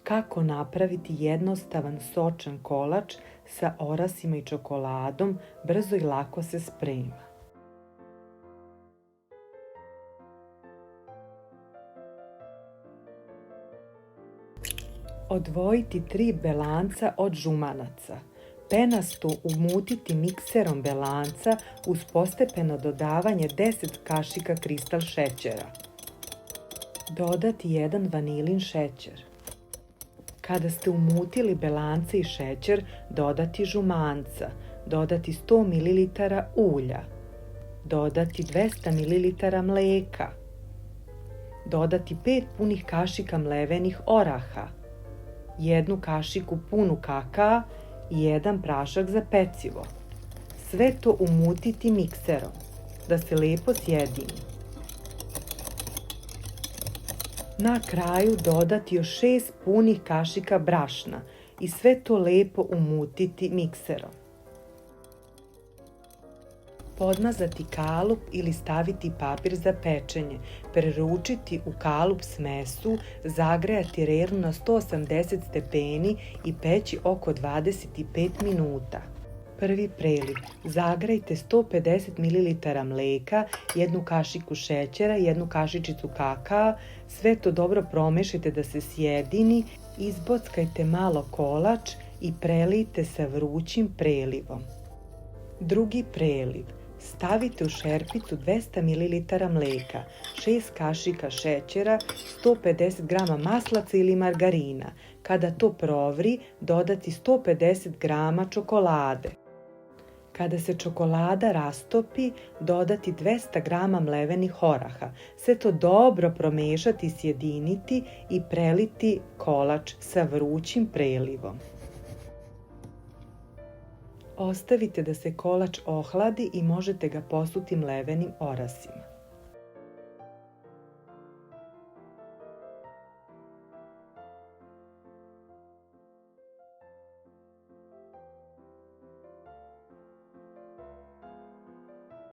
Kako napraviti jednostavan sočan kolač sa orasima i čokoladom, brzo i lako se sprema. Odvojiti 3 belanca od žumanaca. Penasto umutiti mikserom belanca uz postepeno dodavanje 10 kašika kristal šećera. Dodati 1 vanilin šećer. Kada ste umutili belance i šećer, dodati žumanca, dodati 100 ml ulja, dodati 200 ml mleka, dodati 5 punih kašika mlevenih oraha, 1 kašiku punu kakaa i 1 prašak za pecivo. Sve to umutiti mikserom, da se lepo sjedini. Na kraju dodati još 6 punih kašika brašna i sve to lepo umutiti mikserom. Podmazati kalup ili staviti papir za pečenje, preručiti u kalup smesu, zagrejati rernu na 180 stepeni i peći oko 25 minuta. Prvi preliv. Zagrejte 150 ml mleka, 1 kašiku šećera, 1 kašičicu kakaa, sve to dobro promešajte da se sjedini, izbockajte malo kolač i prelijte sa vrućim prelivom. Drugi preliv. Stavite u šerpicu 200 ml mleka, 6 kašika šećera, 150 g maslaca ili margarina. Kada to provri, dodati 150 g čokolade. Kada se čokolada rastopi, dodati 200 g mlevenih oraha. Sve to dobro promešati, sjediniti i preliti kolač sa vrućim prelivom. Ostavite da se kolač ohladi i možete ga posuti mlevenim orasima.